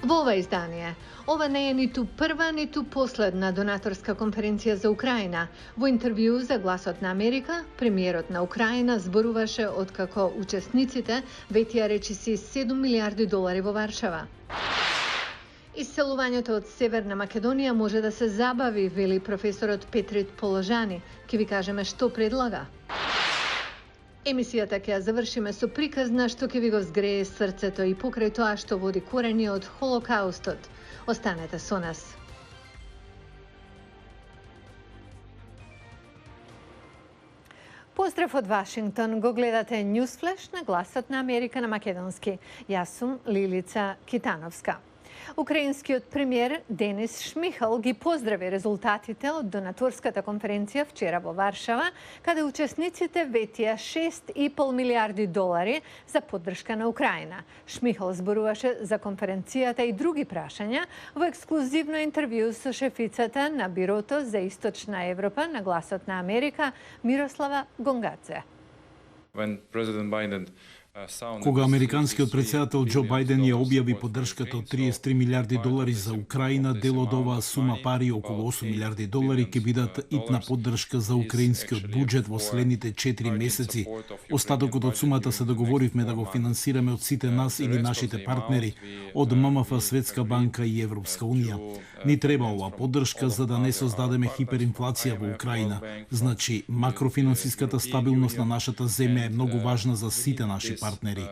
Во ова издание, ова не е ниту прва, ниту последна донаторска конференција за Украина. Во интервју за Гласот на Америка, премиерот на Украина зборуваше откако учесниците ветија речиси 7 милиарди долари во Варшава. Исселувањето од Северна Македонија може да се забави, вели професорот Петрит Положани. Ке ви кажеме што предлага. Емисијата ќе ја завршиме со приказна што ќе ви го взгрее срцето и покрај тоа што води корени од Холокаустот. Останете со нас. Поздрав од Вашингтон, го гледате Ньюсфлеш на Гласот на Америка на македонски. Јас сум Лилица Китановска. Украинскиот премиер Денис Шмихал ги поздрави резултатите од донаторската конференција вчера во Варшава, каде учесниците ветија 6,5 милиарди долари за поддршка на Украина. Шмихал зборуваше за конференцијата и други прашања во ексклузивно интервју со шефицата на Бирото за Источна Европа на Гласот на Америка Мирослава Гонгадзе. Кога американскиот председател Џо Бајден ја објави поддршката од 33 милиарди долари за Украина, дел од оваа сума пари, околу 8 милиарди долари, ќе бидат итна поддршка за украинскиот буџет во следните 4 месеци. Остатокот од сумата се договоривме да го финансираме од сите нас или нашите партнери, од ММФ, Светска банка и Европска унија. Ни треба оваа поддршка за да не создадеме хиперинфлација во Украина. Значи, макрофинансиската стабилност на нашата земја е многу важна за сите наши партнери.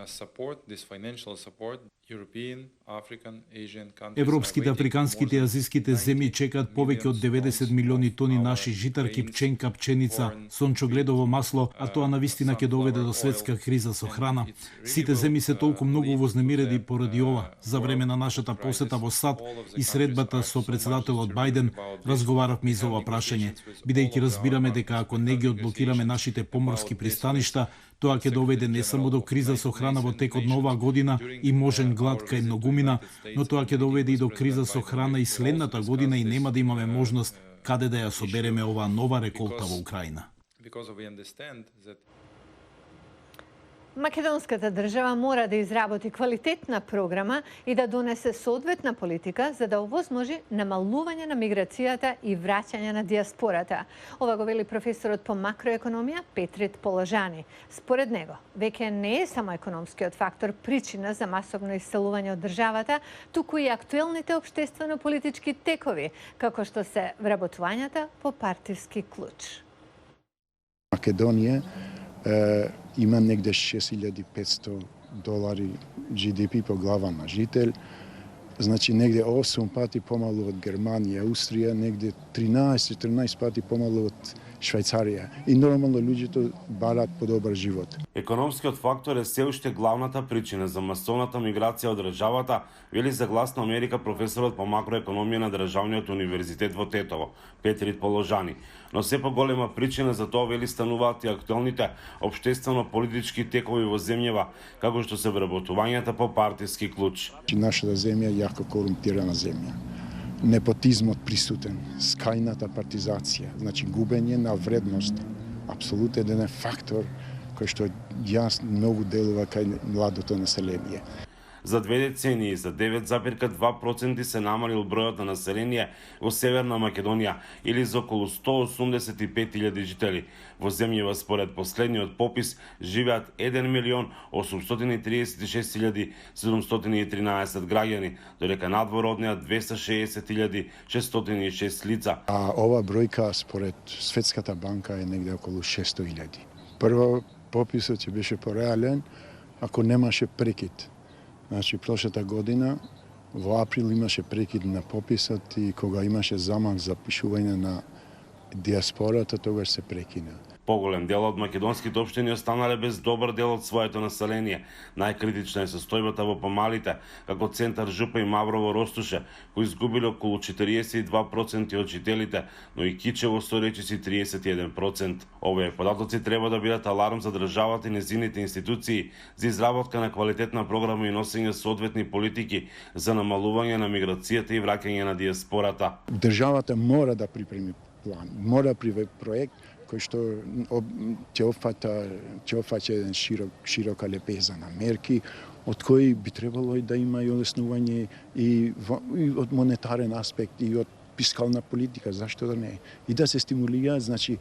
Европските, африканските и азиските земји чекаат повеќе од 90 милиони тони наши житарки, пченка, пченица, сончогледово масло, а тоа навистина ќе доведе до светска криза со храна. Сите земји се толку многу вознемирени поради ова. За време на нашата посета во САД и средбата со председателот Бајден разговаравме и за ова прашање, бидејќи разбираме дека ако не ги одблокираме нашите поморски пристаништа, тоа ќе доведе не само до криза со храна во текот на оваа година и можен глад кај многумина, но тоа ќе доведе и до криза со храна и следната година и нема да имаме можност каде да ја собереме оваа нова реколта во Украина. Македонската држава мора да изработи квалитетна програма и да донесе соодветна политика за да овозможи намалување на миграцијата и враќање на диаспората. Ова го вели професорот по макроекономија Петрит Положани. Според него, веќе не е само економскиот фактор причина за масовно исселување од државата, туку и актуелните општествено-политички текови, како што се вработувањата по партиски клуч. Македонија има негде 6500 долари GDP по глава на жител, значи негде 8 пати помалу од Германија, Австрија, негде 13-14 пати помалу од Швајцарија. И нормално луѓето бараат подобар живот. Економскиот фактор е се уште главната причина за масовната миграција од државата, вели за Глас на Америка професорот по макроекономија на Државниот универзитет во Тетово, Петрит Положани. Но се поголема причина за тоа, вели, стануваат и актуелните општествено-политички текови во земјава, како што се вработувањата по партиски клуч. Нашата земја е јако корумпирана земја. Непотизмот присутен, скајната партизација, значи губење на вредност, апсолутен еден фактор кој што јасно многу делува кај младото население. За 2 децении за 9,2% се намалил бројот на население во Северна Македонија или за околу 185.000 жители. Во земјава според последниот попис живеат 1.836.713 граѓани, додека надвор од неа 260.606 лица. А ова бројка според Светската банка е негде околу 600.000. Прво пописот ќе беше пореален ако немаше прекид. Значи, прошлата година, во април имаше прекид на пописот и кога имаше замах за пишување на диаспората, тогаш се прекина. Поголем дел од македонските општини останале без добар дел од своето население. Најкритична е состојбата во помалите, како Центар Жупа и Маврово Ростуше, кои изгубиле околу 42% од жителите, но и Кичево со речиси 31%. Овие податоци треба да бидат аларм за државата и незините институции за изработка на квалитетна програма и носење соодветни политики за намалување на миграцијата и враќање на диаспората. Државата мора да припреми план, мора приведе проект кој што ќе опфаќа еден широка лепеза на мерки од кои би требало и да има и олеснување и од монетарен аспект и од фискална политика, зашто да не? И да се стимулира, значи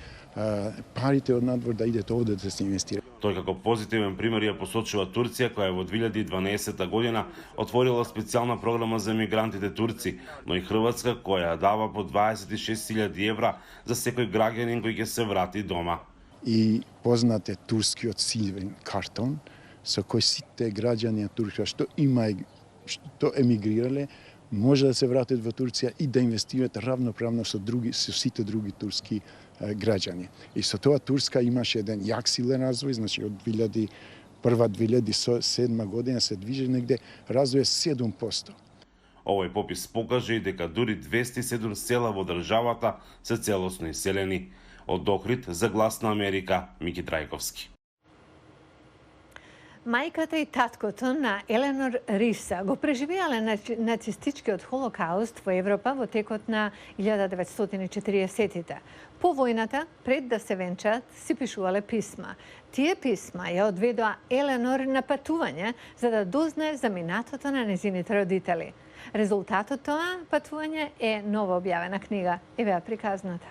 парите од надвор да идат овде да се инвестира. Тој како позитивен пример ја посочува Турција, која во 2012 година отворила специјална програма за мигрантите турци, но и Хрватска која дава по 26.000 евра за секој граѓанин кој ќе се врати дома. И познат е турскиот силвен картон, со кој сите граѓани на Турција што емигрирале, може да се вратат во Турција и да инвестираат равноправно со сите други турски граѓани. И со тоа Турска имаше еден јак силен развој, значи од 2001-2007 година се движи негде развој 7%. Овој попис покажа и дека дури 207 села во државата се целосно иселени. Од Охрид за Глас на Америка, Мики Трајковски. Мајката и таткото на Еленор Риса го преживеале нацистичкиот холокауст во Европа во текот на 1940-тите. По војната, пред да се венчаат, си пишувале писма. Тие писма ја одведоа Еленор на патување за да дознае за минатото на незините родители. Резултатот тоа патување е нова објавена книга. Еве ја приказната.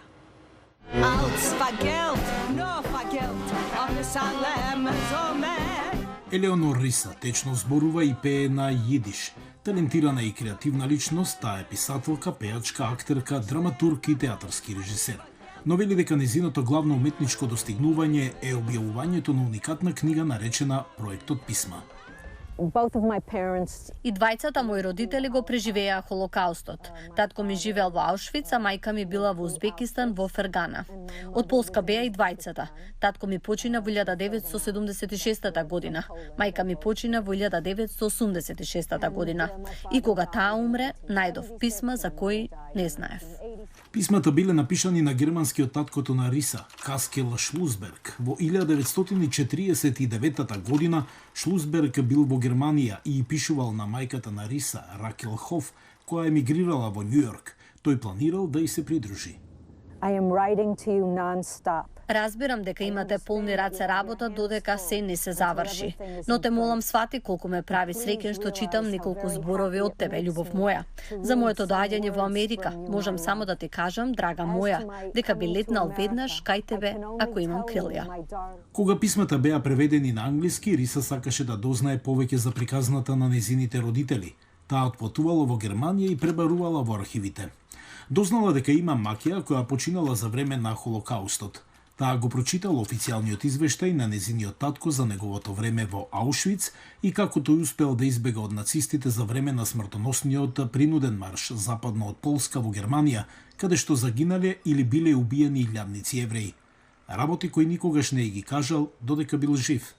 Елеонор Риса течно зборува и пее на јидиш. Талентирана и креативна личност, таа е писателка, пејачка, актерка, драматург и театарски режисер. Но вели дека незиното главно уметничко достигнување е објавувањето на уникатна книга наречена Проектот писма. И двајцата мои родители го преживеа холокаустот. Татко ми живеел во Аушвиц, а мајка ми била во Узбекистан во Фергана. Од Полска беа и двајцата. Татко ми почина во 1976 година. Мајка ми почина во 1986 година. И кога таа умре, најдов писма за кои не знаев. Писмата биле напишани на германскиот таткото на Риса, Каскел Шлузберг. Во 1949 година Шлузберг бил во Германија и пишувал на мајката на Риса, Ракел Хоф, која емигрирала во Њујорк. Тој планирал да й се придружи. Разбирам дека имате полни раце работа додека се не се заврши. Но те молам свати колку ме прави среќен што читам неколку зборови од тебе, љубов моја. За моето доаѓање во Америка, можам само да ти кажам, драга моја, дека би летнал веднаш кај тебе ако имам крилја. Кога писмата беа преведени на англиски, Риса сакаше да дознае повеќе за приказната на незините родители. Таа отпатувала во Германија и пребарувала во архивите. Дознала дека има маќја која починала за време на холокаустот. Таа го прочитала официјалниот извештај на незиниот татко за неговото време во Аушвиц и како тој успел да избега од нацистите за време на смртоносниот принуден марш западно од Полска во Германија, каде што загинале или биле убиени илјадници евреи. Работи кои никогаш не ги кажал додека бил жив.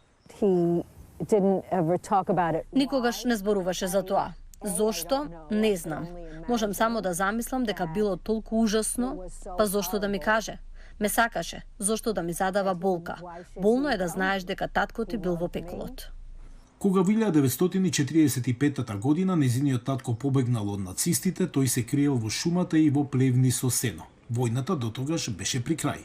Никогаш не зборуваше за тоа. Зошто? Не знам. Можам само да замислам дека било толку ужасно, па зошто да ми каже? Ме сакаше, зошто да ми задава болка. Болно е да знаеш дека татко ти бил во пеколот. Кога во 1945 година незиниот татко побегнал од нацистите, тој се криел во шумата и во плевни со сено. Војната дотогаш беше при крај.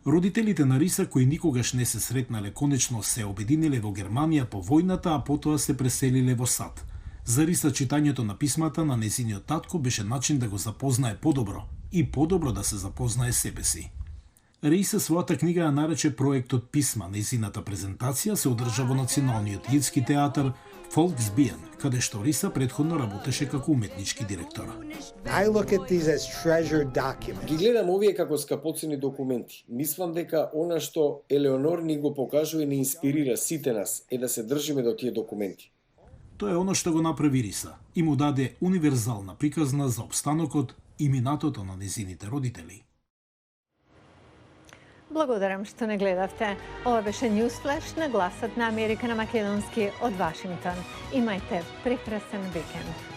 Родителите на Риса, кои никогаш не се сретнале, конечно се обединиле во Германија по војната, а потоа се преселиле во САД. За Риса читањето на писмата на незиниот татко беше начин да го запознае подобро и подобро да се запознае себе си. Риса својата книга ја нарече Проектот писма. Незината презентација се одржа во Националниот јидски театар Volksbühne, каде што Риса предходно работеше како уметнички директор. Ги гледам овие како скапоцени документи. Мислам дека она што Елеонор ни го покажува и ни инспирира сите нас е да се држиме до тие документи. Тоа е оно што го направи Риса и му даде универзална приказна за обстанокот и минатото на незините родители. Благодарам што не гледавте. Ова беше Newsflash на Гласот на Америка на македонски од Вашингтон. Имајте прекрасен викенд.